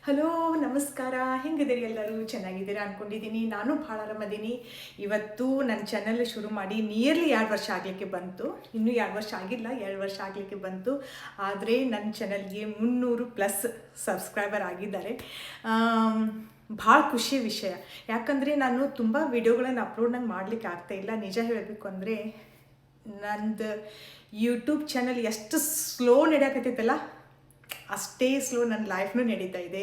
Hello ನಮಸ್ಕಾರ. ಹೆಂಗಿದ್ದೀರಿ ಎಲ್ಲರೂ? ಚೆನ್ನಾಗಿದ್ದೀರಾ ಅಂದ್ಕೊಂಡಿದ್ದೀನಿ. ನಾನು ಭಾಳ ಆರಾಮದೀನಿ. ಇವತ್ತು ನನ್ನ ಚಾನಲ್ ಶುರು ಮಾಡಿ ನಿಯರ್ಲಿ 2 ವರ್ಷ ಆಗಲಿಕ್ಕೆ ಬಂತು. ಇನ್ನೂ 2 ವರ್ಷ ಆಗಿಲ್ಲ, 2 ವರ್ಷ ಆಗಲಿಕ್ಕೆ ಬಂತು. ಆದರೆ ನನ್ನ ಚಾನಲ್ಗೆ 300+ ಸಬ್ಸ್ಕ್ರೈಬರ್ ಆಗಿದ್ದಾರೆ. ಭಾಳ ಖುಷಿಯ ವಿಷಯ. ಯಾಕಂದರೆ ನಾನು ತುಂಬ ವಿಡಿಯೋಗಳನ್ನು ಅಪ್ಲೋಡ್ ನಂಗೆ ಮಾಡಲಿಕ್ಕೆ ಆಗ್ತಾಯಿಲ್ಲ. ನಿಜ ಹೇಳಬೇಕು ಅಂದರೆ ನಂದು ಯೂಟ್ಯೂಬ್ ಚಾನಲ್ ಎಷ್ಟು ಸ್ಲೋ ನಡೆಯಕತ್ತೈತಲ್ಲ, ಅಷ್ಟೇ ಸ್ಲೋ ನನ್ನ ಲೈಫ್ನೂ ನಡೀತಾ ಇದೆ.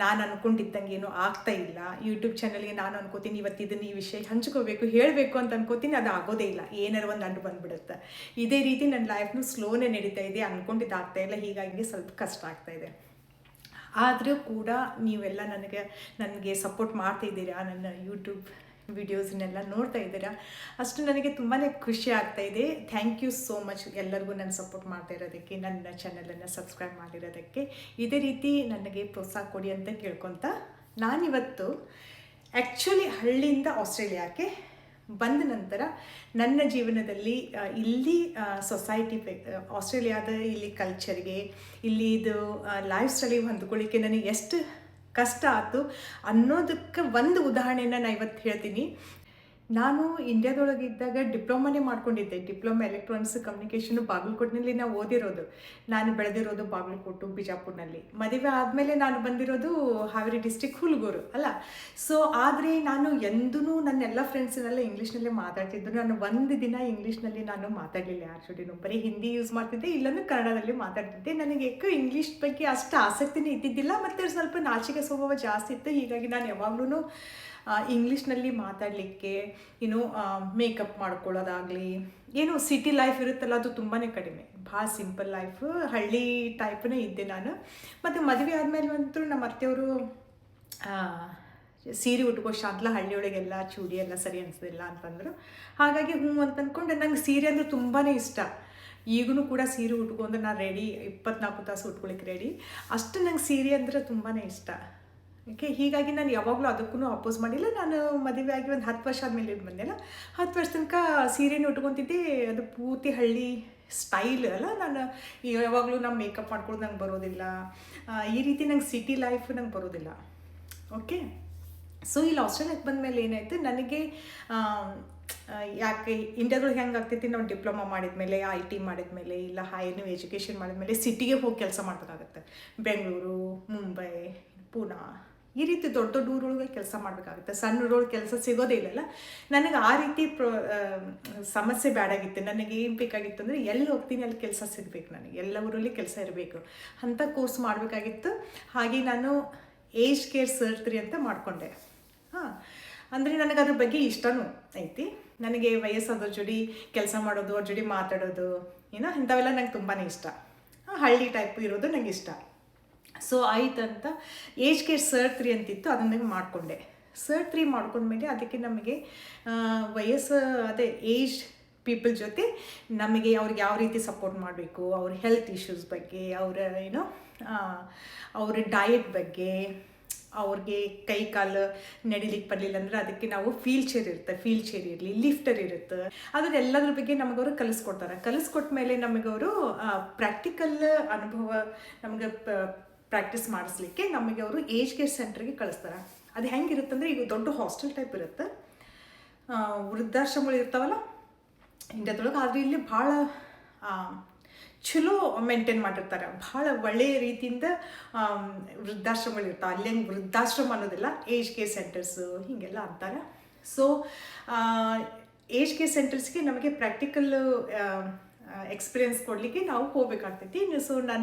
ನಾನು ಅಂದ್ಕೊಂಡಿದ್ದಂಗೆ ಏನೂ ಆಗ್ತಾ ಇಲ್ಲ. ಯೂಟ್ಯೂಬ್ ಚಾನಲ್ಗೆ ನಾನು ಅನ್ಕೋತೀನಿ ಇವತ್ತು ಇದನ್ನು ಈ ವಿಷಯ ಹಂಚ್ಕೋಬೇಕು, ಹೇಳಬೇಕು ಅಂತ ಅನ್ಕೋತೀನಿ, ಅದು ಆಗೋದೇ ಇಲ್ಲ. ಏನಾರು ಒಂದು ಅಡ್ಡು ಬಂದುಬಿಡುತ್ತೆ. ಇದೇ ರೀತಿ ನನ್ನ ಲೈಫ್ನೂ ಸ್ಲೋನೇ ನಡೀತಾ ಇದೆ. ಅಂದ್ಕೊಂಡಿದ್ದು ಆಗ್ತಾ ಇಲ್ಲ. ಹೀಗಾಗಿ ಸ್ವಲ್ಪ ಕಷ್ಟ ಆಗ್ತಾ ಇದೆ. ಆದರೂ ಕೂಡ ನೀವೆಲ್ಲ ನನಗೆ ಸಪೋರ್ಟ್ ಮಾಡ್ತಾಯಿದ್ದೀರಾ. ನನ್ನ ಯೂಟ್ಯೂಬ್ ವಿಡಿಯೋಸನ್ನೆಲ್ಲ ನೋಡ್ತಾ ಇದ್ದೀರಾ. ಅಷ್ಟು ನನಗೆ ತುಂಬಾ ಖುಷಿ ಆಗ್ತಾಯಿದೆ. ಥ್ಯಾಂಕ್ ಯು ಸೋ ಮಚ್ ಎಲ್ಲರಿಗೂ ನನ್ನ ಸಪೋರ್ಟ್ ಮಾಡ್ತಾ ಇರೋದಕ್ಕೆ, ನನ್ನ ಚಾನಲನ್ನು ಸಬ್ಸ್ಕ್ರೈಬ್ ಮಾಡಿರೋದಕ್ಕೆ. ಇದೇ ರೀತಿ ನನಗೆ ಪ್ರೋತ್ಸಾಹ ಕೊಡಿ ಅಂತ ಕೇಳ್ಕೊತ ನಾನಿವತ್ತು ಆ್ಯಕ್ಚುಲಿ ಹಳ್ಳಿಯಿಂದ ಆಸ್ಟ್ರೇಲಿಯಾಕ್ಕೆ ಬಂದ ನಂತರ ನನ್ನ ಜೀವನದಲ್ಲಿ ಇಲ್ಲಿ ಸೊಸೈಟಿ ಆಸ್ಟ್ರೇಲಿಯಾದ ಇಲ್ಲಿ ಕಲ್ಚರ್ಗೆ, ಇಲ್ಲಿದು ಲೈಫ್ ಸ್ಟೈಲಿಗೆ ಹೊಂದ್ಕೊಳ್ಳಿಕ್ಕೆ ನನಗೆ ಎಷ್ಟು ಕಷ್ಟ ಆಯ್ತು ಅನ್ನೋದಕ್ಕೆ ಒಂದು ಉದಾಹರಣೆನ ನಾನು ಇವತ್ತು ಹೇಳ್ತೀನಿ. ನಾನು ಇಂಡಿಯಾದೊಳಗಿದ್ದಾಗ ಡಿಪ್ಲೊಮಾನೇ ಮಾಡ್ಕೊಂಡಿದ್ದೆ. ಡಿಪ್ಲೊಮಾ ಎಲೆಕ್ಟ್ರಾನಿಕ್ಸ್ ಕಮ್ಯುನಿಕೇಷನು ಬಾಗಲಕೋಟಿನಲ್ಲಿ ನಾವು ಓದಿರೋದು. ನಾನು ಬೆಳೆದಿರೋದು ಬಾಗಲಕೋಟು, ಬಿಜಾಪುರ್ನಲ್ಲಿ. ಮದುವೆ ಆದಮೇಲೆ ನಾನು ಬಂದಿರೋದು ಹಾವೇರಿ ಡಿಸ್ಟಿಕ್ ಹುಲ್ಗೂರು ಅಲ್ಲ. ಸೊ ಆದರೆ ನಾನು ಎಂದೂ ನನ್ನೆಲ್ಲ ಫ್ರೆಂಡ್ಸನ್ನೆಲ್ಲ ಇಂಗ್ಲೀಷ್ನಲ್ಲೇ ಮಾತಾಡ್ತಿದ್ದು. ನಾನು ಒಂದು ದಿನ ಇಂಗ್ಲೀಷ್ನಲ್ಲಿ ನಾನು ಮಾತಾಡಲಿಲ್ಲ ಯಾರ ಜೊತೆನೂ. ಬರೀ ಹಿಂದಿ ಯೂಸ್ ಮಾಡ್ತಿದ್ದೆ, ಇಲ್ಲಂದ್ರೆ ಕನ್ನಡದಲ್ಲಿ ಮಾತಾಡ್ತಿದ್ದೆ. ನನಗೆ ಯಾಕೆ ಇಂಗ್ಲೀಷ್ ಬಗ್ಗೆ ಅಷ್ಟು ಆಸಕ್ತಿನೇ ಇದ್ದಿದ್ದಿಲ್ಲ, ಮತ್ತು ಸ್ವಲ್ಪ ನಾಚಿಕೆ ಸ್ವಭಾವ ಜಾಸ್ತಿ ಇತ್ತು. ಹೀಗಾಗಿ ನಾನು ಯಾವಾಗಲೂ ಇಂಗ್ಲೀಷ್ನಲ್ಲಿ ಮಾತಾಡಲಿಕ್ಕೆ, ಮೇಕಪ್ ಮಾಡ್ಕೊಳ್ಳೋದಾಗಲಿ, ಸಿಟಿ ಲೈಫ್ ಇರುತ್ತಲ್ಲ, ಅದು ತುಂಬಾ ಕಡಿಮೆ. ಭಾಳ ಸಿಂಪಲ್ ಲೈಫ್, ಹಳ್ಳಿ ಟೈಪ್ನೇ ಇದ್ದೆ ನಾನು. ಮತ್ತು ಮದುವೆ ಆದಮೇಲೆ ಅಂತೂ ನಮ್ಮ ಅತ್ತೆಯವರು ಸೀರೆ ಉಟ್ಕೋ ಶಾಂತಲ, ಹಳ್ಳಿಯೊಳಗೆಲ್ಲ ಚೂಡಿ ಎಲ್ಲ ಸರಿ ಅನಿಸೋದಿಲ್ಲ ಅಂತಂದರು. ಹಾಗಾಗಿ ಅಂತ ಅಂದ್ಕೊಂಡು ನಂಗೆ ಸೀರೆ ಅಂದರೆ ತುಂಬಾ ಇಷ್ಟ. ಈಗೂ ಕೂಡ ಸೀರೆ ಉಟ್ಕೊಂಡು ನಾನು ರೆಡಿ, 24 ತಾಸು ಉಟ್ಕೊಳಿಕ್ಕೆ ರೆಡಿ. ಅಷ್ಟು ನಂಗೆ ಸೀರೆ ಅಂದರೆ ತುಂಬಾ ಇಷ್ಟ. ಹೀಗಾಗಿ ನಾನು ಯಾವಾಗಲೂ ಅದಕ್ಕೂ ಅಪೋಸ್ ಮಾಡಿಲ್ಲ. ನಾನು ಮದುವೆ ಆಗಿ ಒಂದು 10 ವರ್ಷ ಆದಮೇಲೆ ಬಂದೆಲ್ಲ, 10 ವರ್ಷ ತನಕ ಸೀರೆನ ಉಟ್ಕೊತಿದ್ದೆ. ಅದು ಪೂರ್ತಿ ಹಳ್ಳಿ ಸ್ಟೈಲ್ ಅಲ್ಲ. ನಾನು ಯಾವಾಗಲೂ ನಾವು ಮೇಕಪ್ ಮಾಡ್ಕೊಳ್ಳೋದು ನಂಗೆ ಬರೋದಿಲ್ಲ. ಈ ರೀತಿ ನಂಗೆ ಸಿಟಿ ಲೈಫ್ ನಂಗೆ ಬರೋದಿಲ್ಲ. ಓಕೆ. ಸೊ ಇಲ್ಲಿ ಆಸ್ಟ್ರೇಲಿಯಾಕ್ಕೆ ಬಂದಮೇಲೆ ಏನಾಯಿತು, ನನಗೆ ಯಾಕೆ ಇಂಡಿಯಾದೊಳಗೆ ಹೆಂಗೆ ಆಗ್ತೈತಿ, ನಾವು ಡಿಪ್ಲೊಮಾ ಮಾಡಿದ್ಮೇಲೆ, IT ಮಾಡಿದ್ಮೇಲೆ, ಇಲ್ಲ ಹೈಯರ್ ಎಜುಕೇಷನ್ ಮಾಡಿದ್ಮೇಲೆ ಸಿಟಿಗೆ ಹೋಗಿ ಕೆಲಸ ಮಾಡಬೇಕಾಗತ್ತೆ. ಬೆಂಗಳೂರು, ಮುಂಬೈ, ಪೂನಾ, ಈ ರೀತಿ ದೊಡ್ಡ ದೊಡ್ಡ ಊರೊಳಗೆ ಕೆಲಸ ಮಾಡಬೇಕಾಗುತ್ತೆ. ಸಣ್ಣ ಊರೊಳಗೆ ಕೆಲಸ ಸಿಗೋದೇ ಇಲ್ಲಲ್ಲ. ನನಗೆ ಆ ರೀತಿ ಸಮಸ್ಯೆ ಬೇಡಾಗಿತ್ತು. ನನಗೆ ಏನು ಬೇಕಾಗಿತ್ತು ಅಂದರೆ ಎಲ್ಲಿ ಹೋಗ್ತೀನಿ ಅಲ್ಲಿ ಕೆಲಸ ಸಿಗಬೇಕು. ನನಗೆ ಎಲ್ಲ ಊರಲ್ಲಿ ಕೆಲಸ ಇರಬೇಕು ಅಂಥ ಕೋರ್ಸ್ ಮಾಡಬೇಕಾಗಿತ್ತು. ಹಾಗೆ ನಾನು ಏಜ್ ಕೇರ್ ಸರ್ಜರಿ ಅಂತ ಮಾಡಿಕೊಂಡೆ. ಅಂದರೆ ನನಗೆ ಅದ್ರ ಬಗ್ಗೆ ಇಷ್ಟನೂ ಐತಿ. ನನಗೆ ವಯಸ್ಸಾದವ್ರ ಜೋಡಿ ಕೆಲಸ ಮಾಡೋದು, ಅವ್ರ ಜೋಡಿ ಮಾತಾಡೋದು, ಇಂಥವೆಲ್ಲ ನಂಗೆ ತುಂಬಾ ಇಷ್ಟ. ಹಳ್ಳಿ ಟೈಪ್ ಇರೋದು ನಂಗೆ ಇಷ್ಟ. ಸೊ ಆಯ್ತಂತ ಏಜ್ ಕೇರ್ ಸರ್ಜರಿ ಅಂತಿತ್ತು, ಅದನ್ನ ಮಾಡಿಕೊಂಡೆ. ಸರ್ಜರಿ ಮಾಡ್ಕೊಂಡ್ಮೇಲೆ ಅದಕ್ಕೆ ನಮಗೆ ವಯಸ್ಸು, ಅದೇ ಏಜ್ ಪೀಪಲ್ ಜೊತೆ ನಮಗೆ ಅವ್ರಿಗೆ ಯಾವ ರೀತಿ ಸಪೋರ್ಟ್ ಮಾಡಬೇಕು, ಅವ್ರ ಹೆಲ್ತ್ ಇಶ್ಯೂಸ್ ಬಗ್ಗೆ, ಅವ್ರ ಡಯಟ್ ಬಗ್ಗೆ, ಅವ್ರಿಗೆ ಕೈ ಕಾಲು ನಡಿಲಿಕ್ಕೆ ಬರಲಿಲ್ಲ ಅಂದರೆ ಅದಕ್ಕೆ ನಾವು ಫೀಲ್ ಚೇರ್ ಇರಲಿ, ಲಿಫ್ಟರ್ ಇರುತ್ತೆ, ಅದನ್ನೆಲ್ಲದ್ರ ಬಗ್ಗೆ ನಮಗವರು ಕಲಿಸ್ಕೊಡ್ತಾರೆ. ಕಲಿಸ್ಕೊಟ್ಟ ಮೇಲೆ ನಮಗವರು ಪ್ರಾಕ್ಟಿಕಲ್ ಅನುಭವ ನಮಗೆ ಪ್ರಾಕ್ಟೀಸ್ ಮಾಡಿಸ್ಲಿಕ್ಕೆ ನಮಗೆ ಅವರು ಏಜ್ ಕೇರ್ ಸೆಂಟ್ರಿಗೆ ಕಳಿಸ್ತಾರೆ. ಅದು ಹೆಂಗಿರುತ್ತಂದರೆ, ಈಗ ದೊಡ್ಡ ಹಾಸ್ಟೆಲ್ ಟೈಪ್ ಇರುತ್ತೆ, ವೃದ್ಧಾಶ್ರಮಗಳು ಇರ್ತಾವಲ್ಲ ಇಂಡಿಯಾದೊಳಗೆ. ಆದರೆ ಇಲ್ಲಿ ಭಾಳ ಚಲೋ ಮೇಂಟೈನ್ ಮಾಡಿರ್ತಾರೆ. ಭಾಳ ಒಳ್ಳೆಯ ರೀತಿಯಿಂದ ವೃದ್ಧಾಶ್ರಮಗಳು ಇರ್ತಾವೆ. ಅಲ್ಲಿ ಹೆಂಗೆ ವೃದ್ಧಾಶ್ರಮ ಅನ್ನೋದಿಲ್ಲ, ಏಜ್ ಕೇರ್ ಸೆಂಟರ್ಸು ಹೀಗೆಲ್ಲ ಅಂತಾರೆ. ಸೊ ಏಜ್ ಕೇರ್ ಸೆಂಟರ್ಸ್ಗೆ ನಮಗೆ ಪ್ರಾಕ್ಟಿಕಲ್ ಎಕ್ಸ್ಪೀರಿಯನ್ಸ್ ಕೊಡಲಿಕ್ಕೆ ನಾವು ಹೋಗ್ಬೇಕಾಗ್ತೈತಿ. ಸೊ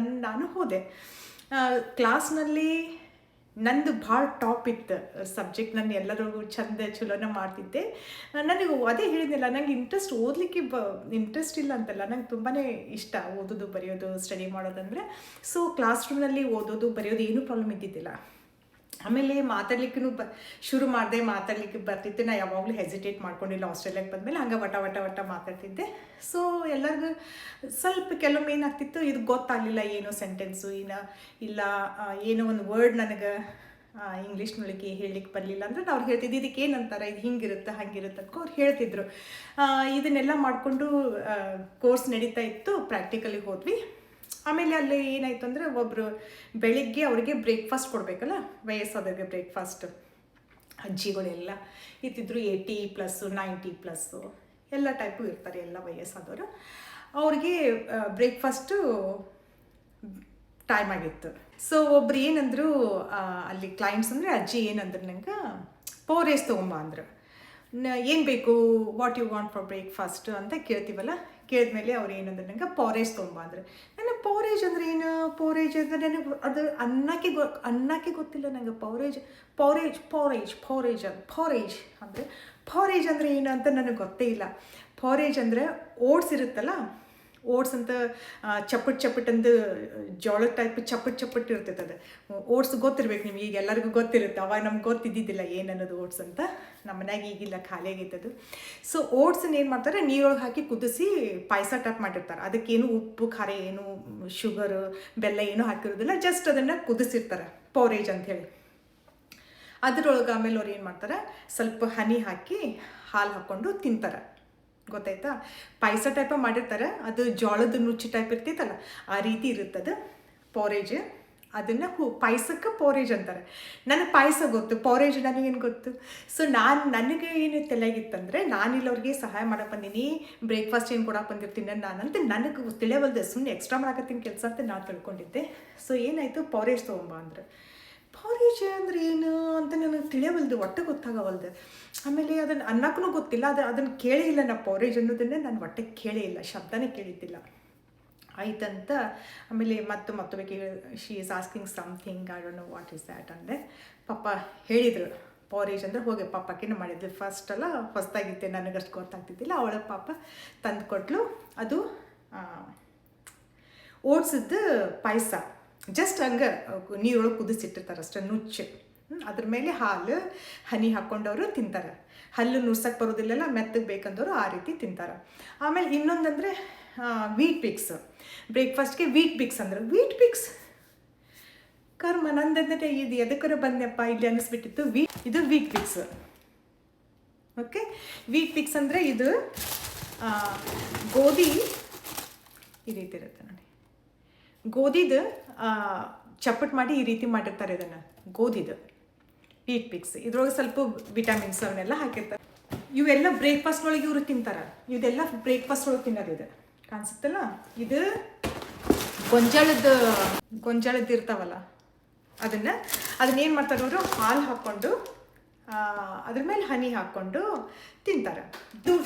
ನಾನು ಹೋದೆ. ಕ್ಲಾಸ್ನಲ್ಲಿ ನಂದು ಭಾಳ ಟಾಪ್ ಇತ್ತು ಸಬ್ಜೆಕ್ಟ್. ನಾನು ಎಲ್ಲರಿಗೂ ಚಲೋನ ಮಾಡ್ತಿದ್ದೆ. ನನಗೆ ಅದೇ ಹೇಳಿದ್ನಲ್ಲ, ನಂಗೆ ಓದಲಿಕ್ಕೆ ಇಂಟ್ರೆಸ್ಟ್ ಇಲ್ಲ ಅಂತಲ್ಲ, ನಂಗೆ ತುಂಬಾ ಇಷ್ಟ ಓದೋದು, ಬರೆಯೋದು, ಸ್ಟಡಿ ಮಾಡೋದಂದರೆ. ಸೊ ಕ್ಲಾಸ್ ರೂಮ್ನಲ್ಲಿ ಓದೋದು, ಬರೆಯೋದು ಏನೂ ಪ್ರಾಬ್ಲಮ್ ಇದ್ದಿದ್ದಿಲ್ಲ. ಆಮೇಲೆ ಮಾತಾಡ್ಲಿಕ್ಕೂ ಶುರು ಮಾಡಿದೆ. ಮಾತಾಡ್ಲಿಕ್ಕೆ ಬರ್ತಿದ್ದೆ. ನಾನು ಯಾವಾಗಲೂ ಹೆಸಿಟೇಟ್ ಮಾಡ್ಕೊಂಡಿಲ್ಲ. ಆಸ್ಟ್ರೇಲಿಯಾಕ್ಕೆ ಬಂದಮೇಲೆ ಹಂಗೆ ವಟ ಮಾತಾಡ್ತಿದ್ದೆ. ಸೊ ಎಲ್ಲರಿಗೂ ಸ್ವಲ್ಪ ಕೆಲವೊಮ್ಮೆ ಏನಾಗ್ತಿತ್ತು, ಇದು ಗೊತ್ತಾಗಲಿಲ್ಲ, ಏನೋ ಸೆಂಟೆನ್ಸು ಇಲ್ಲ ಏನೋ ಒಂದು ವರ್ಡ್ ನನಗೆ ಇಂಗ್ಲೀಷ್ನೊಳಗೆ ಹೇಳಲಿಕ್ಕೆ ಬರಲಿಲ್ಲ ಅಂದರೆ ನಾವು ಅವ್ರು ಹೇಳ್ತಿದ್ದು ಇದಕ್ಕೆ ಏನಂತಾರೆ, ಇದು ಹಿಂಗಿರುತ್ತೆ ಹಂಗಿರುತ್ತೆ ಅಂತ ಅವ್ರು ಹೇಳ್ತಿದ್ರು. ಇದನ್ನೆಲ್ಲ ಮಾಡಿಕೊಂಡು ಕೋರ್ಸ್ ನಡೀತಾ ಇತ್ತು. ಪ್ರಾಕ್ಟಿಕಲಿಗೆ ಹೋದ್ವಿ. ಆಮೇಲೆ ಅಲ್ಲಿ ಏನಾಯ್ತು ಅಂದರೆ ಒಬ್ಬರು ಬೆಳಿಗ್ಗೆ ಅವರಿಗೆ ಬ್ರೇಕ್ಫಾಸ್ಟ್ ಕೊಡಬೇಕಲ್ಲ, ವಯಸ್ಸಾದವ್ರಿಗೆ ಬ್ರೇಕ್ಫಾಸ್ಟ್. ಅಜ್ಜಿಗಳೆಲ್ಲ ಇತ್ತಿದ್ರು 80+, 90+, ಎಲ್ಲ ಟೈಪು ಇರ್ತಾರೆ, ಎಲ್ಲ ವಯಸ್ಸಾದವರು. ಅವ್ರಿಗೆ ಬ್ರೇಕ್ಫಾಸ್ಟು ಟೈಮ್ ಆಗಿತ್ತು. ಸೊ ಒಬ್ರು ಏನಂದರು, ಅಲ್ಲಿ ಕ್ಲೈಂಟ್ಸ್ ಅಂದರೆ ಅಜ್ಜಿ ಏನಂದ್ರು ನಂಗೆ, ಪೋರೇಸ್ ತೊಗೊಂಬ ಅಂದರು. ಏನು ಬೇಕು, what you want for breakfast ಅಂತ ಕೇಳ್ತೀವಲ್ಲ, ಕೇಳಿದ್ಮೇಲೆ ಅವ್ರು ಏನಂದ್ರೆ ನಂಗೆ ಪೋರೇಜ್ ತೊಗೊಂಬ ಅಂದ್ರೆ. ನನಗೆ ಪೋರೇಜ್ ಅಂದರೆ ಏನು, ಪೋರೇಜ್ ಅಂದರೆ ನನಗೆ ಅದು ಅನ್ನಕ್ಕೆ ಗೊತ್ತಿಲ್ಲ ನಂಗೆ. ಪೋರೇಜ್ ಅಂದರೆ ಏನು ಅಂತ ನನಗೆ ಗೊತ್ತೇ ಇಲ್ಲ. ಪೋರೇಜ್ ಅಂದರೆ ಓಟ್ಸ್ ಇರುತ್ತಲ್ಲ, ಓಟ್ಸ್ ಅಂತ ಚಪ್ಪಟ್ ಅಂದು ಜೋಳದ ಟೈಪ್ ಚಪ್ಪಟ್ ಇರ್ತೈತೆ. ಅದು ಓಟ್ಸ್ ಗೊತ್ತಿರ್ಬೇಕು ನಿಮ್ಗೆ, ಈಗ ಎಲ್ಲರಿಗೂ ಗೊತ್ತಿರುತ್ತೆ. ಅವಾಗ ನಮ್ಗೆ ಗೊತ್ತಿದ್ದಿದ್ದಿಲ್ಲ ಏನನ್ನೋದು ಓಟ್ಸ್ ಅಂತ. ನಮ್ಮ ಮನ್ಯಾಗ ಈಗಿಲ್ಲ, ಖಾಲಿ ಆಗೈತದು. ಸೊ ಓಟ್ಸನ್ನ ಏನು ಮಾಡ್ತಾರೆ, ನೀರೊಳಗೆ ಹಾಕಿ ಕುದಿಸಿ ಪಾಯಸ ಟೈಪ್ ಮಾಡಿರ್ತಾರೆ. ಅದಕ್ಕೇನು ಉಪ್ಪು ಖಾರ ಏನು ಶುಗರು ಬೆಲ್ಲ ಏನೂ ಹಾಕಿರೋದಿಲ್ಲ, ಜಸ್ಟ್ ಅದನ್ನು ಕುದಿಸಿರ್ತಾರೆ, ಪೋರೇಜ್ ಅಂಥೇಳಿ. ಅದ್ರೊಳಗೆ ಆಮೇಲೆ ಅವ್ರು ಏನು ಮಾಡ್ತಾರೆ, ಸ್ವಲ್ಪ ಹನಿ ಹಾಕಿ ಹಾಲು ಹಾಕ್ಕೊಂಡು ತಿಂತಾರೆ. ಗೊತ್ತಾಯ್ತಾ? ಪಾಯಸ ಟೈಪ ಮಾಡಿರ್ತಾರೆ, ಅದು ಜೋಳದ ನುಚ್ಚು ಟೈಪ್ ಇರ್ತೈತಲ್ಲ, ಆ ರೀತಿ ಇರುತ್ತದು ಪೋರೇಜ್. ಅದನ್ನು ಪಾಯಸಕ್ಕೆ ಪೋರೇಜ್ ಅಂತಾರೆ. ನನಗೆ ಪಾಯಸ ಗೊತ್ತು, ಪೋರೇಜ್ ನನಗೇನು ಗೊತ್ತು. ಸೊ ನನಗೆ ಏನು ತಲೆಯಾಗಿತ್ತಂದರೆ, ನಾನಿಲ್ಲ ಅವ್ರಿಗೆ ಸಹಾಯ ಮಾಡಕ್ಕೆ ಬಂದೀನಿ, ಬ್ರೇಕ್ಫಾಸ್ಟ್ ಏನು ಕೊಡಕ್ಕೆ ಬಂದಿರ್ತೀನಿ ನಾನಂತ ನನಗೆ ತಿಳಿಯವಲ್ದೆ, ಸುಮ್ಮನೆ ಎಕ್ಸ್ಟ್ರಾ ಮಾಡಕತ್ತೀನಿ ಕೆಲಸ ಅಂತ ನಾನು ತಿಳ್ಕೊಂಡಿದ್ದೆ. ಸೊ ಏನಾಯಿತು, ಪೋರೇಜ್ ತೊಗೊಂಬ ಅಂದ್ರೆ. ಪೋರೇಜ್ ಅಂದರೆ ಏನು ಅಂತ ನನಗೆ ತಿಳಿಯವಲ್ದು, ಒಟ್ಟು ಗೊತ್ತಾಗವಲ್ದು. ಆಮೇಲೆ ಅದನ್ನು ಅನ್ನಕ್ಕೂ ಗೊತ್ತಿಲ್ಲ, ಅದನ್ನು ಕೇಳೇ ಇಲ್ಲ. ನಾ ಪೋರೇಜ್ ಅನ್ನೋದನ್ನೇ ನಾನು ಒಟ್ಟೆ ಕೇಳೇ ಇಲ್ಲ, ಶಬ್ದನೇ ಕೇಳಿದ್ದಿಲ್ಲ. ಆಯ್ತಂತ ಆಮೇಲೆ ಮತ್ತೊಮ್ಮೆ she is asking something, I don't know what is that ಅಂದೆ. ಪಾಪ ಹೇಳಿದರು ಪೋರೇಜ್ ಅಂದರೆ. ಹೋಗಿ ಪಾಪಕ್ಕೇನು ಮಾಡಿದ್ವಿ, ಫಸ್ಟೆಲ್ಲ ಹೊಸದಾಗಿತ್ತೆ, ನನಗಷ್ಟು ಗೊತ್ತಾಗ್ತಿದ್ದಿಲ್ಲ. ಅವಳ ಪಾಪ ತಂದು ಕೊಟ್ಟಲು. ಅದು ಓಟ್ಸದ್ದು ಪಾಯಸ, ಜಸ್ಟ್ ಹಂಗೆ ನೀರೊಳಗೆ ಕುದಿಸಿಟ್ಟಿರ್ತಾರೆ ಅಷ್ಟೇ, ನುಚ್ಚು. ಅದ್ರ ಮೇಲೆ ಹಾಲು ಹನಿ ಹಾಕ್ಕೊಂಡವರು ತಿಂತಾರೆ. ಹಲ್ಲು ನುರ್ಸಕ್ಕೆ ಬರೋದಿಲ್ಲಲ್ಲ, ಮೆತ್ತಗೆ ಬೇಕಂದವರು ಆ ರೀತಿ ತಿಂತಾರೆ. ಆಮೇಲೆ ಇನ್ನೊಂದಂದರೆ ವೀಟ್ ಪಿಕ್ಸ್. ಬ್ರೇಕ್ಫಾಸ್ಟ್ಗೆ ವೀಟ್ ಪಿಕ್ಸ್ ಅಂದ್ರೆ, ವೀಟ್ ಪಿಕ್ಸ್ ಕರ್ಮ ನಂದಂದರೆ ಇದು ಎದಕ್ಕರ ಬಂದೆಪ್ಪ ಇಲ್ಲಿ ಅನ್ನಿಸ್ಬಿಟ್ಟಿತ್ತು. ಇದು Weetabix. Okay, Weetabix ಅಂದರೆ ಇದು ಗೋಧಿ ಈ ರೀತಿ ಇರುತ್ತೆ ನೋಡಿ, ಗೋಧಿದು ಚಪ್ಪಟ್ ಮಾಡಿ ಈ ರೀತಿ ಮಾಡಿರ್ತಾರೆ. ಇದನ್ನು ಗೋಧಿದು ವೀಟ್ ಪಿಕ್ಸ್. ಇದ್ರೊಳಗೆ ಸ್ವಲ್ಪ ವಿಟಮಿನ್ಸ್ ಅವನ್ನೆಲ್ಲ ಹಾಕಿರ್ತಾರೆ. ಇವೆಲ್ಲ ಬ್ರೇಕ್ಫಾಸ್ಟ್ ಒಳಗೆ ಇವರು ತಿಂತಾರೆ. ಇದೆಲ್ಲ ಬ್ರೇಕ್ಫಾಸ್ಟ್ ಒಳಗೆ ತಿನ್ನೋದು. ಇದು ಕಾಣಿಸುತ್ತಲ್ಲ, ಇದು ಗೊಂಜಾಳದ್ದು ಇರ್ತಾವಲ್ಲ, ಅದನ್ನೇನು ಮಾಡ್ತಾರೆ ಅವರು, ಹಾಲು ಹಾಕ್ಕೊಂಡು ಅದ್ರ ಮೇಲೆ ಹನಿ ಹಾಕ್ಕೊಂಡು ತಿಂತಾರೆ.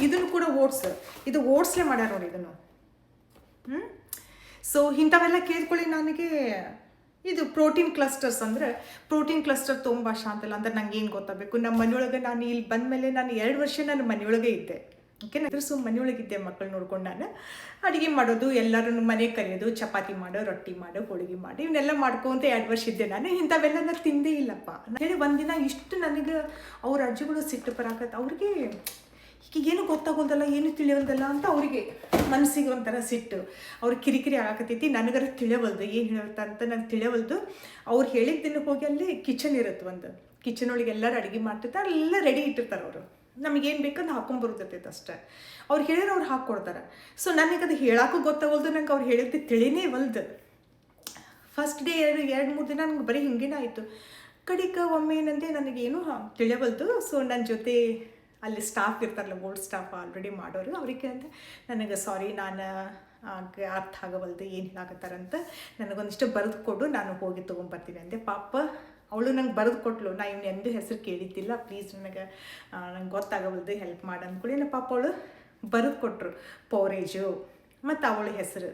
ಇದನ್ನು ಕೂಡ ಇದು ಓಟ್ಸ್ಲೇ ಮಾಡ್ಯಾರ ನೋಡಿ ಇದನ್ನು. ಸೊ ಇಂಥವೆಲ್ಲ ಕೇಳ್ಕೊಳ್ಳಿ. ನನಗೆ ಇದು ಪ್ರೋಟೀನ್ ಕ್ಲಸ್ಟರ್ಸ್ ಅಂದರೆ, ಪ್ರೋಟೀನ್ ಕ್ಲಸ್ಟರ್ ತುಂಬ ಶಾಂತಲ್ಲ ಅಂದ್ರೆ ನಂಗೆ ಏನು ಗೊತ್ತಾಗಬೇಕು. ನಮ್ಮ ಮನೆಯೊಳಗೆ ನಾನು ಇಲ್ಲಿ ಬಂದಮೇಲೆ ನಾನು 2 ವರ್ಷ ನಾನು ಮನೆಯೊಳಗೆ ಇದ್ದೆ. ಓಕೆ, ನಾನು ಮನೆಯೊಳಗಿದ್ದೆ, ಮಕ್ಕಳು ನೋಡ್ಕೊಂಡು ನಾನು ಅಡುಗೆ ಮಾಡೋದು, ಎಲ್ಲರೂ ಮನೆಗೆ ಕರೆಯೋದು, ಚಪಾತಿ ಮಾಡೋ, ರೊಟ್ಟಿ ಮಾಡೋ, ಹೋಳಿಗೆ ಮಾಡಿ, ಇವನ್ನೆಲ್ಲ ಮಾಡ್ಕೊಂತ 2 ವರ್ಷ ಇದ್ದೆ ನಾನು. ಇಂಥವೆಲ್ಲ ನಾನು ತಿಂದೇ ಇಲ್ಲಪ್ಪ ಹೇಳಿ. ಒಂದಿನ ಇಷ್ಟು ನನಗೆ ಅವ್ರ ಅಜ್ಜಿಗಳು ಸಿಟ್ಟು ಬರಾಕತ್ತೆ. ಅವ್ರಿಗೆ ಈಗ ಏನು ಗೊತ್ತಾಗೋದಲ್ಲ, ಏನು ತಿಳಿಯೋದಲ್ಲ ಅಂತ ಅವರಿಗೆ ಮನಸ್ಸಿಗೆ ಒಂಥರ ಸಿಟ್ಟು. ಅವ್ರಿಗೆ ಕಿರಿಕಿರಿ ಆಗಕತ್ತೈತಿ. ನನಗರ ತಿಳಿಯವಲ್ದು, ಏನು ಹೇಳ್ತಾರೆ ಅಂತ ನನಗೆ ತಿಳಿಯವಲ್ದು. ಅವ್ರು ಹೇಳಿದ್ದನ್ನು ಹೋಗಿ ಅಲ್ಲಿ ಕಿಚನ್ ಇರುತ್ತೆ, ಒಂದು ಕಿಚನ್ ಒಳಗೆ ಎಲ್ಲರೂ ಅಡುಗೆ ಮಾಡ್ತಿರ್ತಾರೆ, ಎಲ್ಲ ರೆಡಿ ಇಟ್ಟಿರ್ತಾರೆ ಅವರು. ನಮಗೇನು ಬೇಕಂದು ಹಾಕೊಂಬರೋದಿರ್ತೈತೆ ಅಷ್ಟೇ. ಅವ್ರು ಹೇಳಿದ್ರೆ ಅವ್ರು ಹಾಕ್ಕೊಡ್ತಾರೆ. ಸೊ ನನಗೆ ಅದು ಹೇಳೋಕ್ಕೂ ಗೊತ್ತಾಗಲ್ದು, ನಂಗೆ ಅವ್ರು ಹೇಳಿದ್ದು ತಿಳಿನೇ ಒಲ್ದು. ಫಸ್ಟ್ ಡೇ 2-3 ದಿನ ನನಗೆ ಬರೀ ಹಿಂಗೇನೆ ಆಯಿತು. ಕಡಿಕ ಒಮ್ಮೆ ಏನಂದರೆ ನನಗೇನು ತಿಳಿಯವಲ್ದು. ಸೊ ನನ್ನ ಜೊತೆ ಅಲ್ಲಿ ಸ್ಟಾಫ್ ಇರ್ತಾರಲ್ಲ, ಓಲ್ಡ್ ಸ್ಟಾಫ್ ಆಲ್ರೆಡಿ ಮಾಡೋರು, ಅವ್ರಿಗೆ ಅಂತ ನನಗೆ ಸಾರಿ, ನಾನು ಅರ್ಥ ಆಗವಲ್ದು ಏನು ಹೇಳಾಕತ್ತಾರಂತ ನನಗೊಂದಿಷ್ಟು ಬರೆದು ಕೊಡು, ನಾನು ಹೋಗಿ ತೊಗೊಂಬರ್ತೀನಿ ಅಂದೆ. ಪಾಪ ಅವಳು ನಂಗೆ ಬರೆದು ಕೊಟ್ಲು. ನಾ ಇವ್ನು ಎಂದೂ ಹೆಸರು ಕೇಳಿದ್ದಿಲ್ಲ, ಪ್ಲೀಸ್ ನಂಗೆ ಗೊತ್ತಾಗವಲ್ದು, ಹೆಲ್ಪ್ ಮಾಡಿ ಅಂದ್ಕೊಳ್ಳಿ. ಪಾಪ ಅವಳು ಬರೆದು ಕೊಟ್ಟರು ಪೋರೇಜು ಮತ್ತು ಅವಳ ಹೆಸರು,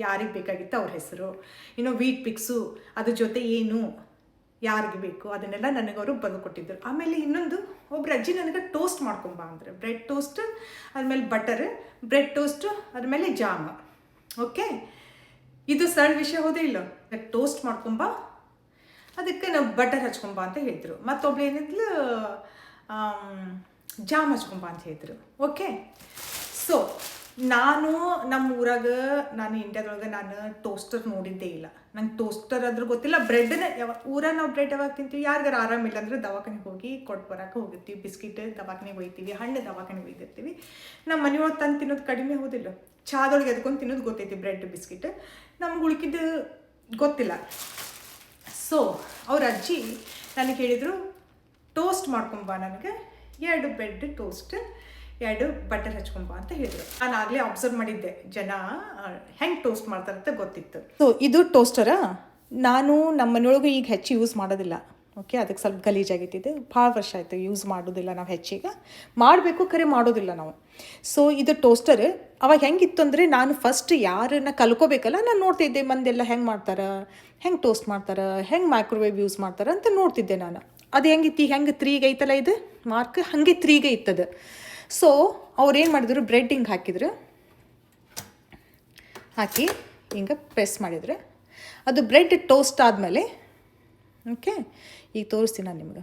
ಯಾರಿಗೆ ಬೇಕಾಗಿತ್ತು ಅವ್ರ ಹೆಸರು, ಇನ್ನು ವೀಟ್ ಪಿಕ್ಸು, ಅದ್ರ ಜೊತೆ ಏನು ಯಾರಿಗೆ ಬೇಕು ಅದನ್ನೆಲ್ಲ ನನಗವರು ಬರೆದು ಕೊಟ್ಟಿದ್ದರು. ಆಮೇಲೆ ಇನ್ನೊಂದು, ಒಬ್ರು ಅಜ್ಜಿ ನನಗೆ ಟೋಸ್ಟ್ ಮಾಡ್ಕೊಂಬ ಅಂದರೆ, ಬ್ರೆಡ್ ಟೋಸ್ಟ್, ಅದ್ಮೇಲೆ ಬಟರ್, ಬ್ರೆಡ್ ಟೋಸ್ಟು, ಅದ್ಮೇಲೆ ಜಾಮ. ಓಕೆ, ಇದು ಸರಳ ವಿಷಯ ಹೋದೇ ಇಲ್ಲ. ಟೋಸ್ಟ್ ಮಾಡ್ಕೊಂಬ, ಅದಕ್ಕೆ ನಾವು ಬಟರ್ ಹಚ್ಕೊಂಬ ಅಂತ ಹೇಳಿದ್ರು. ಮತ್ತೊಬ್ಳು ಏನಿದ್ಲು, ಜಾಮ್ ಹಚ್ಕೊಂಬ ಅಂತ ಹೇಳಿದ್ರು. ಓಕೆ, ಸೊ ನಾನು ನಮ್ಮ ಊರಾಗ ನಾನು ಇಂಡಿಯಾದೊಳಗೆ ನಾನು ಟೋಸ್ಟರ್ ನೋಡಿದ್ದೇ ಇಲ್ಲ. ನಂಗೆ ಟೋಸ್ಟರ್ ಆದ್ರೂ ಗೊತ್ತಿಲ್ಲ. ಬ್ರೆಡ್ನ ಊರಾಗ ನಾವು ಬ್ರೆಡ್ ಯಾವಾಗ ತಿಂತೀವಿ, ಯಾರಿಗಾರ ಆರಾಮಿಲ್ಲ ಅಂದ್ರೆ ದವಾಖಾನೆಗೆ ಹೋಗಿ ಕೊಟ್ಟು ಬರೋಕೆ ಹೋಗಿರ್ತೀವಿ. ಬಿಸ್ಕಿಟ್ ದವಾಖಾನೆಗೆ ಒಯ್ತೀವಿ, ಹಣ್ಣು ದವಾಖಾನೆಗೆ ಒಯ್ದಿರ್ತೀವಿ. ನಮ್ಮ ಮನೆಯೊಳಗೆ ತಂದು ತಿನ್ನೋದು ಕಡಿಮೆ ಹೋದಿಲ್ಲ. ಚಾದೊಳಗೆ ಎದ್ಕೊಂಡು ತಿನ್ನೋದು ಗೊತ್ತೈತಿ ಬ್ರೆಡ್ ಬಿಸ್ಕಿಟ್. ನಮ್ಗೆ ಉಳ್ಕಿದ್ದು ಗೊತ್ತಿಲ್ಲ. ಸೊ ಅವ್ರ ಅಜ್ಜಿ ನನಗೆ ಹೇಳಿದರು, ಟೋಸ್ಟ್ ಮಾಡ್ಕೊಂಬ, ನನಗೆ 2 ಬ್ರೆಡ್ ಟೋಸ್ಟ್ 2 ಬಟರ್ ಹಚ್ಕೊಂಬ ಅಂತ ಹೇಳಿದ್ರು. ನಾನು ಆಗಲೇ ಅಬ್ಸರ್ವ್ ಮಾಡಿದ್ದೆ ಜನ ಹೆಂಗೆ ಟೋಸ್ಟ್ ಮಾಡ್ತಾರಂತ ಗೊತ್ತಿತ್ತು. ಸೊ ಇದು ಟೋಸ್ಟರ ನಾನು ನಮ್ಮ ಮನೆಯೊಳಗೆ ಈಗ ಹೆಚ್ಚು ಯೂಸ್ ಮಾಡೋದಿಲ್ಲ. ಓಕೆ, ಅದಕ್ಕೆ ಸ್ವಲ್ಪ ಗಲೀಜಾಗೈತಿದ್ದು. ಭಾಳ ವರ್ಷ ಆಯಿತು ಯೂಸ್ ಮಾಡೋದಿಲ್ಲ ನಾವು. ಹೆಚ್ಚಿಗೆ ಮಾಡಬೇಕು, ಖರೆ ಮಾಡೋದಿಲ್ಲ ನಾವು. ಸೊ ಇದು ಟೋಸ್ಟರ್ ಅವಾಗ ಹೆಂಗಿತ್ತು ಅಂದರೆ, ನಾನು ಫಸ್ಟ್ ಯಾರನ್ನ ಕಲ್ಕೋಬೇಕಲ್ಲ, ನಾನು ನೋಡ್ತಿದ್ದೆ ಮಂದೆಲ್ಲ ಹೆಂಗೆ ಮಾಡ್ತಾರೆ, ಹೆಂಗೆ ಟೋಸ್ಟ್ ಮಾಡ್ತಾರೆ, ಹೆಂಗೆ ಮೈಕ್ರೋವೇವ್ ಯೂಸ್ ಮಾಡ್ತಾರೆ ಅಂತ ನೋಡ್ತಿದ್ದೆ ನಾನು. ಅದು ಹೆಂಗಿತ್ತು, ಹೆಂಗೆ 3ಗೆ ಐತಲ್ಲ ಇದು ಮಾರ್ಕ್, ಹಾಗೆ 3ಗೆ ಇತ್ತದು. ಸೊ ಅವ್ರು ಏನು ಮಾಡಿದ್ರು, ಬ್ರೆಡ್ ಹಿಂಗೆ ಹಾಕಿ ಹಿಂಗೆ ಪ್ರೆಸ್ ಮಾಡಿದ್ರು. ಅದು ಬ್ರೆಡ್ ಟೋಸ್ಟ್ ಆದಮೇಲೆ, ಓಕೆ ಈಗ ತೋರಿಸ್ತೀನಿ ನಾನು ನಿಮ್ಗೆ.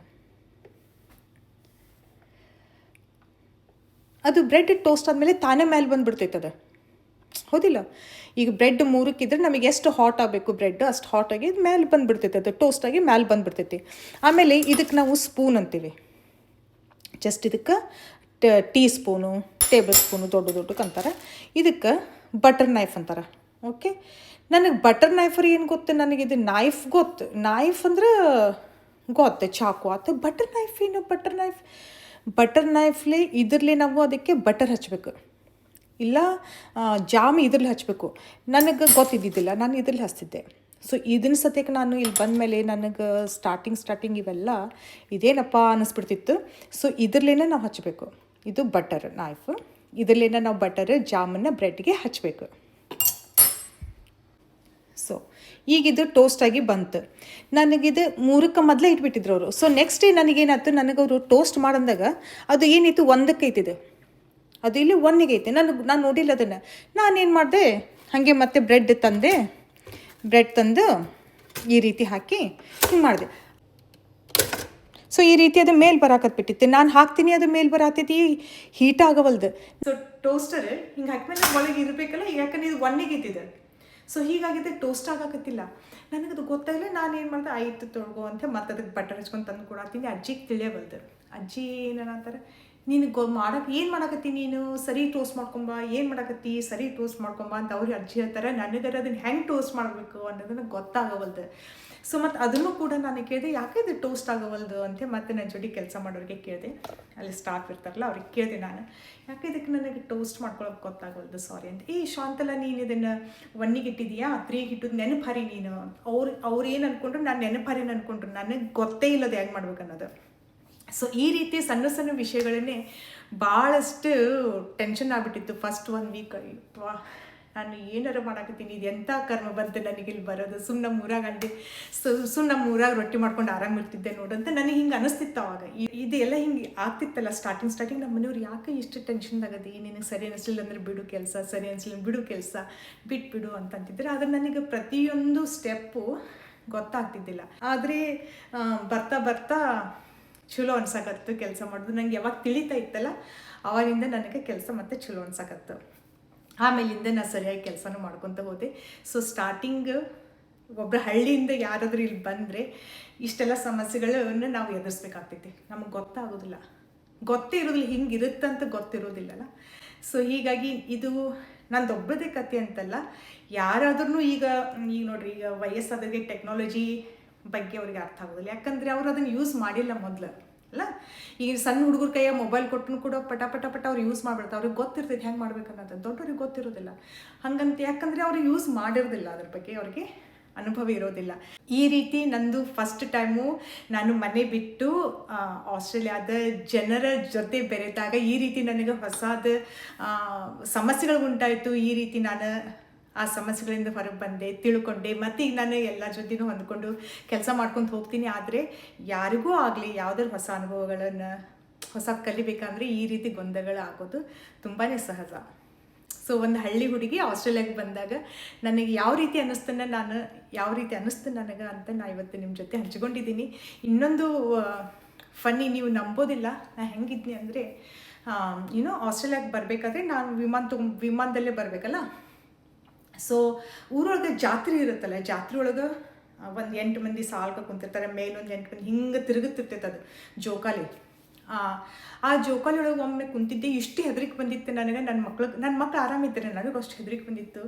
ಅದು ಬ್ರೆಡ್ ಟೋಸ್ಟ್ ಆದಮೇಲೆ ತಾನೇ ಮೇಲೆ ಬಂದುಬಿಡ್ತೈತೆ ಅದು, ಹೌದಿಲ್ಲ? ಈಗ ಬ್ರೆಡ್ 3ಕ್ಕಿದ್ರೆ ನಮಗೆ ಎಷ್ಟು ಹಾಟ್ ಆಗಬೇಕು ಬ್ರೆಡ್, ಅಷ್ಟು ಹಾಟಾಗಿ ಮೇಲೆ ಬಂದುಬಿಡ್ತೈತೆ, ಅದು ಟೋಸ್ಟಾಗಿ ಮೇಲೆ ಬಂದುಬಿಡ್ತೈತಿ. ಆಮೇಲೆ ಇದಕ್ಕೆ ನಾವು ಸ್ಪೂನ್ ಅಂತೀವಿ. ಜಸ್ಟ್ ಇದಕ್ಕೆ ಟೀ ಸ್ಪೂನು, ಟೇಬಲ್ ಸ್ಪೂನು ದೊಡ್ಡಕ್ಕೆ ಅಂತಾರೆ. ಇದಕ್ಕೆ ಬಟರ್ ನೈಫ್ ಅಂತಾರೆ. ಓಕೆ, ನನಗೆ ಬಟರ್ ನೈಫರ್ ಏನು ಗೊತ್ತು, ನನಗೆ ಇದು ನೈಫ್ ಗೊತ್ತು. ನೈಫ್ ಅಂದ್ರೆ ಗೊತ್ತು, ಚಾಕು ಆತು. ಬಟರ್ ನೈಫ್ ಏನು? ಬಟರ್ ನೈಫ್ಲಿ ಇದ್ರಲ್ಲೇ ನಾವು ಅದಕ್ಕೆ ಬಟರ್ ಹಚ್ಚಬೇಕು, ಇಲ್ಲ ಜಾಮ್ ಇದ್ರಲ್ಲಿ ಹಚ್ಚಬೇಕು. ನನಗೆ ಗೊತ್ತಿದ್ದಿದ್ದಿಲ್ಲ, ನಾನು ಇದ್ರಲ್ಲಿ ಹಚ್ತಿದ್ದೆ. ಸೊ ಇದನ್ನ ಸತ್ಯಕ್ಕೆ ನಾನು ಇಲ್ಲಿ ಬಂದಮೇಲೆ ನನಗೆ ಸ್ಟಾರ್ಟಿಂಗ್ ಇವೆಲ್ಲ ಇದೇನಪ್ಪ ಅನ್ನಿಸ್ಬಿಡ್ತಿತ್ತು. ಸೊ ಇದರಲ್ಲೇನೆ ನಾವು ಹಚ್ಚಬೇಕು. ಇದು ಬಟರ್ ನೈಫ್, ಇದರಲ್ಲೇನೆ ನಾವು ಬಟರ್ ಜಾಮನ್ನು ಬ್ರೆಡ್ಗೆ ಹಚ್ಚಬೇಕು. ಸೊ ಈಗಿದು ಟೋಸ್ಟಾಗಿ ಬಂತು. ನನಗಿದು 3ಕ್ಕೆ ಮೊದಲೇ ಇಟ್ಬಿಟ್ಟಿದ್ರು ಅವರು. ಸೊ ನೆಕ್ಸ್ಟ್ ಡೇ ನನಗೇನಾಯ್ತು, ನನಗವರು ಟೋಸ್ಟ್ ಮಾಡಂದಾಗ ಅದು ಏನಿತ್ತು 1ಕ್ಕೆ ಐತಿದೆ, ಅದು ಇಲ್ಲಿ 1ಗೆ ಐತೆ. ನಾನು ನೋಡಿಲ್ಲ ಅದನ್ನು. ನಾನೇನು ಮಾಡಿದೆ, ಹಾಗೆ ಮತ್ತೆ ಬ್ರೆಡ್ ತಂದು ಈ ರೀತಿ ಹಾಕಿ ಹಿಂಗೆ ಮಾಡಿದೆ. ಸೊ ಈ ರೀತಿ ಅದು ಮೇಲೆ ಬರಾಕತ್ಬಿಟ್ಟಿತ್ತು. ನಾನು ಹಾಕ್ತೀನಿ, ಅದು ಮೇಲೆ ಬರಾತೈತಿ, ಹೀಟ್ ಆಗವಲ್ದು. ಸೊ ಟೋಸ್ಟರ್ ಹಿಂಗೆ ಹಾಕಿದ್ಮೇಲೆ ಒಳಗೆ ಇರಬೇಕಲ್ಲ, ಈಗ ಯಾಕಂದ್ರೆ ಇದು 1ಗೆ ಇದ್ದಿದೆ. So ಹೀಗಾಗಿದೆ, toast ಆಗಾಕತ್ತಿಲ್ಲ. ನನಗದು ಗೊತ್ತಾಗಲಿಲ್ಲ. ನಾನು ಏನು ಮಾಡಿದೆ, ಆಯ್ತು ತೊಳ್ಗೋ ಅಂತ ಮತ್ತೆ ಅದಕ್ಕೆ ಬಟರ್ ಹಚ್ಕೊಂಡು ತಂದು ಕೊಡತ್ತೀನಿ. ಅಜ್ಜಿಗೆ ತಿಳಿಯವಲ್ದು. ಅಜ್ಜಿ ಏನಂತಾರೆ, ನೀನು ಮಾಡೋಕೆ ಏನು ಮಾಡಾಕತ್ತಿ, ನೀನು ಸರಿ ಟೋಸ್ಟ್ ಮಾಡ್ಕೊಂಬ, ಏನು ಮಾಡಾಕತ್ತಿ, ಸರಿ ಟೋಸ್ಟ್ ಮಾಡ್ಕೊಂಬ ಅಂತ ಅವ್ರಿಗೆ ಅಜ್ಜಿ ಹೇಳ್ತಾರೆ. ನನಗರ ಅದನ್ನು ಹೆಂಗೆ ಟೋಸ್ಟ್ ಮಾಡಬೇಕು ಅನ್ನೋದನ್ನು ಗೊತ್ತಾಗವಲ್ದು. ಸೊ ಮತ್ತು ಅದನ್ನು ಕೂಡ ನಾನು ಕೇಳಿದೆ, ಯಾಕೆ ಇದು ಟೋಸ್ಟ್ ಆಗವಲ್ದು ಅಂತ. ಮತ್ತೆ ನನ್ನ ಜೊತೆ ಕೆಲಸ ಮಾಡೋರಿಗೆ ಕೇಳಿದೆ, ಅಲ್ಲಿ ಸ್ಟಾಫ್ ಇರ್ತಾರಲ್ಲ ಅವ್ರಿಗೆ ಕೇಳಿದೆ ನಾನು, ಯಾಕೆ ಇದಕ್ಕೆ ನನಗೆ ಟೋಸ್ಟ್ ಮಾಡ್ಕೊಳ್ಳೋಕೆ ಗೊತ್ತಾಗವಲ್ದು, ಸಾರಿ ಅಂತ. ಶಾಂತಲ್ಲ, ನೀನು ಇದನ್ನು 1ಗೆ ಇಟ್ಟಿದೀಯಾ, 3ಗೆ ಇಟ್ಟಿದ್ದು ನೆನಪರಿ ನೀನು. ಅವ್ರು ಏನು ಅಂದ್ಕೊಂಡ್ರು, ನಾನು ನೆನಪರಿನ ಅಂದ್ಕೊಂಡ್ರು, ನನಗೆ ಗೊತ್ತೇ ಇಲ್ಲದು ಹೆಂಗೆ ಮಾಡ್ಬೇಕು ಅನ್ನೋದು. ಸೊ ಈ ರೀತಿ ಸಣ್ಣ ವಿಷಯಗಳನ್ನೇ ಭಾಳಷ್ಟು ಟೆನ್ಷನ್ ಆಗಿಬಿಟ್ಟಿತ್ತು ಫಸ್ಟ್ 1 ವೀಕ್. ನಾನು ಏನಾರು ಮಾಡಾಕತ್ತೀನಿ, ಇದು ಎಂಥ ಕರ್ಮ ಬಂತು ನನಗೆ ಇಲ್ಲಿ ಬರೋದು. ನಮ್ಮ ಊರಾಗ ರೊಟ್ಟಿ ಮಾಡ್ಕೊಂಡು ಆರಾಮಿರ್ತಿದ್ದೆ ನೋಡಂತ ನನಗೆ ಹಿಂಗೆ ಅನಿಸ್ತಿತ್ತು ಅವಾಗ. ಇದೆಲ್ಲ ಹಿಂಗೆ ಆಗ್ತಿತ್ತಲ್ಲ ಸ್ಟಾರ್ಟಿಂಗ್ ನಮ್ಮ ಮನೆಯವ್ರು, ಯಾಕೆ ಇಷ್ಟು ಟೆನ್ಷನ್ದಾಗದಿ, ನಿನಗೆ ಸರಿ ಅನಿಸ್ಲಿಲ್ಲ ಅಂದರೆ ಬಿಡು ಕೆಲಸ, ಸರಿ ಅನಿಸ್ಲಿಲ್ಲ ಬಿಡು ಕೆಲಸ, ಬಿಟ್ಬಿಡು ಅಂತಂತಿದ್ರೆ. ಆದರೆ ನನಗೆ ಪ್ರತಿಯೊಂದು ಸ್ಟೆಪ್ಪು ಗೊತ್ತಾಗ್ತಿದ್ದಿಲ್ಲ. ಆದರೆ ಬರ್ತಾ ಚಲೋ ಅನ್ಸಕತ್ತು ಕೆಲಸ ಮಾಡೋದು. ನನಗೆ ಯಾವಾಗ ತಿಳಿತಾ ಇತ್ತಲ್ಲ ಅವಾಗಿಂದ ನನಗೆ ಕೆಲಸ ಮತ್ತೆ ಚಲೋ ಅನ್ಸಕತ್ತು. ಆಮೇಲಿಂದ ನಾನು ಸರಿಯಾಗಿ ಕೆಲಸನೂ ಮಾಡ್ಕೊತ ಹೋದೆ. ಸೊ ಸ್ಟಾರ್ಟಿಂಗ್ ಒಬ್ಬರ ಹಳ್ಳಿಯಿಂದ ಯಾರಾದರೂ ಇಲ್ಲಿ ಬಂದರೆ ಇಷ್ಟೆಲ್ಲ ಸಮಸ್ಯೆಗಳನ್ನು ನಾವು ಎದುರಿಸ್ಬೇಕಾಗ್ತೈತಿ. ನಮಗೆ ಗೊತ್ತೇ ಇರೋದಿಲ್ಲ, ಹಿಂಗಿರುತ್ತಂತ ಗೊತ್ತಿರೋದಿಲ್ಲಲ್ಲ. ಸೊ ಹೀಗಾಗಿ ಇದು ನಂದೊಬ್ಬರದೇ ಕತೆ ಅಂತಲ್ಲ, ಯಾರಾದ್ರೂ ಈಗ ನೋಡ್ರಿ, ಈಗ ವಯಸ್ಸಾದಾಗೆ ಟೆಕ್ನಾಲಜಿ ಬಗ್ಗೆ ಅವ್ರಿಗೆ ಅರ್ಥ ಆಗೋದಿಲ್ಲ. ಯಾಕಂದರೆ ಅವರು ಅದನ್ನು ಯೂಸ್ ಮಾಡಿಲ್ಲ ಮೊದಲು ಅಲ್ಲ. ಈಗ ಸಣ್ಣ ಹುಡುಗರ ಕೈಯ ಮೊಬೈಲ್ ಕೊಟ್ಟನು ಕೂಡ ಪಟ ಅವ್ರು ಯೂಸ್ ಮಾಡಿಬಿಡ್ತಾರೆ. ಅವ್ರಿಗೆ ಗೊತ್ತಿರ್ತೈತೆ ಹೆಂಗೆ ಮಾಡ್ಬೇಕು ಅನ್ನೋದು, ದೊಡ್ಡವ್ರಿಗೆ ಗೊತ್ತಿರೋದಿಲ್ಲ ಹಂಗಂತ. ಯಾಕಂದರೆ ಅವ್ರು ಯೂಸ್ ಮಾಡಿರೋದಿಲ್ಲ, ಅದ್ರ ಬಗ್ಗೆ ಅವ್ರಿಗೆ ಅನುಭವ ಇರೋದಿಲ್ಲ. ಈ ರೀತಿ ನಂದು ಫಸ್ಟ್ ಟೈಮು ನಾನು ಮನೆ ಬಿಟ್ಟು ಆಸ್ಟ್ರೇಲಿಯಾದ ಜನರ ಜೊತೆ ಬೆರೆತಾಗ ಈ ರೀತಿ ನನಗೆ ಹೊಸದ ಸಮಸ್ಯೆಗಳು ಉಂಟಾಯಿತು. ಈ ರೀತಿ ನಾನು ಆ ಸಮಸ್ಯೆಗಳಿಂದ ಹೊರಗೆ ಬಂದೆ, ತಿಳ್ಕೊಂಡೆ. ಮತ್ತು ಈಗ ನಾನು ಎಲ್ಲ ಜೊತೆನೂ ಹೊಂದ್ಕೊಂಡು ಕೆಲಸ ಮಾಡ್ಕೊಂಡು ಹೋಗ್ತೀನಿ. ಆದರೆ ಯಾರಿಗೂ ಆಗಲಿ ಯಾವುದಾದ್ರು ಹೊಸ ಅನುಭವಗಳನ್ನು ಹೊಸ ಕಲಿಬೇಕಂದ್ರೆ ಈ ರೀತಿ ಗೊಂದಲಗಳು ಆಗೋದು ತುಂಬಾ ಸಹಜ. ಸೊ ಒಂದು ಹಳ್ಳಿ ಹುಡುಗಿ ಆಸ್ಟ್ರೇಲಿಯಾಗೆ ಬಂದಾಗ ನನಗೆ ಯಾವ ರೀತಿ ಅನ್ನಿಸ್ತು ನನಗೆ ಅಂತ ನಾನು ಇವತ್ತು ನಿಮ್ಮ ಜೊತೆ ಹಂಚ್ಕೊಂಡಿದ್ದೀನಿ. ಇನ್ನೊಂದು ಫನ್ನಿ, ನೀವು ನಂಬೋದಿಲ್ಲ, ನಾನು ಹೆಂಗಿದ್ನಿ ಅಂದರೆ ಆಸ್ಟ್ರೇಲಿಯಾಗೆ ಬರಬೇಕಾದ್ರೆ ನಾನು ವಿಮಾನದಲ್ಲೇ ಬರಬೇಕಲ್ಲ. ಸೊ ಊರೊಳಗೆ ಜಾತ್ರೆ ಇರುತ್ತಲ್ಲ, ಜಾತ್ರೆ ಒಳಗೆ ಒಂದು 8 ಮಂದಿ ಸಾಲ್ಗೆ ಕುಂತಿರ್ತಾರೆ, ಮೇಲೊಂದು 8 ಮಂದಿ ಹಿಂಗೆ ತಿರುಗುತ್ತಿರ್ತೈತೆ ಅದು ಜೋಕಾಲಿ. ಆ ಜೋಕಾಲಿ ಒಳಗೆ ಒಮ್ಮೆ ಕುಂತಿದ್ದೆ, ಇಷ್ಟು ಹೆದರಿಕೆ ಬಂದಿತ್ತು ನನಗೆ. ನನ್ನ ಮಕ್ಳು ಆರಾಮಿದ್ದಾರೆ, ನನಗೂ ಅಷ್ಟು ಹೆದರಿಕೆ ಬಂದಿತ್ತು,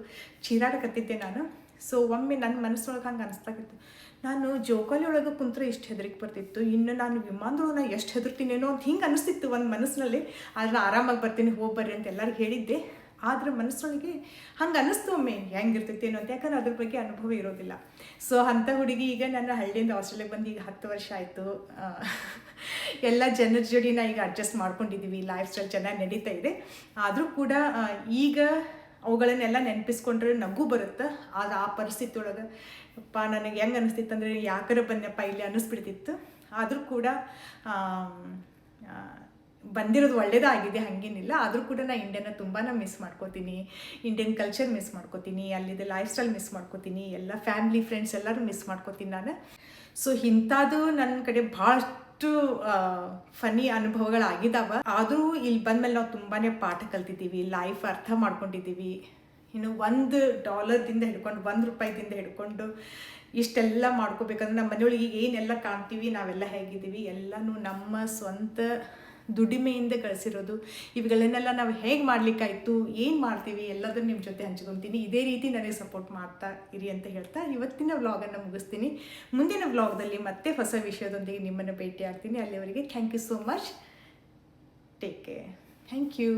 ಚೀರಾಡಕತ್ತಿದ್ದೆ ನಾನು. ಸೊ ಒಮ್ಮೆ ನನ್ನ ಮನಸ್ಸೊಳಗೆ ಹಂಗೆ ಅನಿಸ್ತಾಗಿತ್ತು, ನಾನು ಜೋಕಾಲಿ ಒಳಗೆ ಕುಂತ್ರೆ ಇಷ್ಟು ಹೆದರಿಕೆ ಬರ್ತಿತ್ತು, ಇನ್ನು ನಾನು ವಿಮಾನದೊಳಗೆ ಎಷ್ಟು ಹೆದರ್ತೀನೇನೋ ಅಂತ ಹಿಂಗೆ ಅನಿಸ್ತಿತ್ತು ಒಂದು ಮನಸ್ಸಿನಲ್ಲಿ. ಆದರೆ ಆರಾಮಾಗಿ ಬರ್ತೀನಿ, ಹೋಗಿ ಬರ್ರಿ ಅಂತ ಎಲ್ಲರಿಗೂ ಹೇಳಿದ್ದೆ. ಆದರೆ ಮನಸ್ಸೊಳಗೆ ಹಂಗೆ ಅನ್ನಿಸ್ತು ಒಮ್ಮೆ ಹೆಂಗಿರ್ತೈತೇನೋ ಅಂತ, ಯಾಕಂದ್ರೆ ಅದ್ರ ಬಗ್ಗೆ ಅನುಭವ ಇರೋದಿಲ್ಲ. ಸೊ ಅಂಥ ಹುಡುಗಿ ಈಗ ನಾನು ಹಳ್ಳಿಯಿಂದ ಆಸ್ಟ್ರೇಲಿಯಾಗೆ ಬಂದು ಈಗ 10 ವರ್ಷ ಆಯಿತು. ಎಲ್ಲ ಜನರ ಜೋಡಿ ಈಗ ಅಡ್ಜಸ್ಟ್ ಮಾಡ್ಕೊಂಡಿದ್ದೀವಿ, ಲೈಫ್ ಸ್ಟೈಲ್ ಚೆನ್ನಾಗಿ ನಡೀತಾ ಇದೆ. ಆದರೂ ಕೂಡ ಈಗ ಅವುಗಳನ್ನೆಲ್ಲ ನೆನಪಿಸ್ಕೊಂಡ್ರೆ ನಗು ಬರುತ್ತೆ. ಅದು ಆ ಪರಿಸ್ಥಿತಿ ಒಳಗೆ ನನಗೆ ಹೆಂಗೆ ಅನಿಸ್ತಿತ್ತು ಅಂದರೆ ಯಾಕರ ಬಂದಪ್ಪ ಇಲ್ಲಿ ಅನ್ನಿಸ್ಬಿಡ್ತಿತ್ತು. ಆದರೂ ಕೂಡ ಬಂದಿರೋದು ಒಳ್ಳೇದಾಗಿದೆ, ಹಾಗೇನಿಲ್ಲ. ಆದರೂ ಕೂಡ ನಾನು ಇಂಡಿಯಾನ ತುಂಬಾ ಮಿಸ್ ಮಾಡ್ಕೋತೀನಿ, ಇಂಡಿಯನ್ ಕಲ್ಚರ್ ಮಿಸ್ ಮಾಡ್ಕೋತೀನಿ, ಅಲ್ಲಿದ್ದ ಲೈಫ್ ಸ್ಟೈಲ್ ಮಿಸ್ ಮಾಡ್ಕೋತೀನಿ, ಎಲ್ಲ ಫ್ಯಾಮಿಲಿ ಫ್ರೆಂಡ್ಸ್ ಎಲ್ಲರೂ ಮಿಸ್ ಮಾಡ್ಕೋತೀನಿ ನಾನು. ಸೊ ಇಂಥದ್ದು ನನ್ನ ಕಡೆ ಭಾಳಷ್ಟು ಫನ್ನಿ ಅನುಭವಗಳಾಗಿದ್ದಾವೆ. ಆದರೂ ಇಲ್ಲಿ ಬಂದಮೇಲೆ ನಾವು ತುಂಬಾ ಪಾಠ ಕಲ್ತಿದ್ದೀವಿ, ಲೈಫ್ ಅರ್ಥ ಮಾಡ್ಕೊಂಡಿದ್ದೀವಿ. ಇನ್ನು $1 ಹಿಡ್ಕೊಂಡು $1 ಹಿಡ್ಕೊಂಡು ಇಷ್ಟೆಲ್ಲ ಮಾಡ್ಕೋಬೇಕಂದ್ರೆ ನಮ್ಮ ಮನೆಯೊಳಗೆ ಏನೆಲ್ಲ ಕಾಣ್ತೀವಿ, ನಾವೆಲ್ಲ ಹೇಗಿದ್ದೀವಿ, ಎಲ್ಲನೂ ನಮ್ಮ ಸ್ವಂತ ದುಡಿಮೆಯಿಂದ ಗಳಿಸಿರೋದು. ಇವುಗಳನ್ನೆಲ್ಲ ನಾವು ಹೇಗೆ ಮಾಡ್ಲಿಕ್ಕಾಯ್ತು, ಏನು ಮಾಡ್ತೀವಿ ಎಲ್ಲದನ್ನು ನಿಮ್ಮ ಜೊತೆ ಹಂಚ್ಕೊತೀನಿ. ಇದೇ ರೀತಿ ನನಗೆ ಸಪೋರ್ಟ್ ಮಾಡ್ತಾ ಇರಿ ಅಂತ ಹೇಳ್ತಾ ಇವತ್ತಿನ ವ್ಲಾಗನ್ನು ಮುಗಿಸ್ತೀನಿ. ಮುಂದಿನ ವ್ಲಾಗ್ದಲ್ಲಿ ಮತ್ತೆ ಹೊಸ ವಿಷಯದೊಂದಿಗೆ ನಿಮ್ಮನ್ನು ಭೇಟಿ ಆಗ್ತೀನಿ. ಅಲ್ಲಿವರೆಗೆ thank you so much. Take care. Thank you.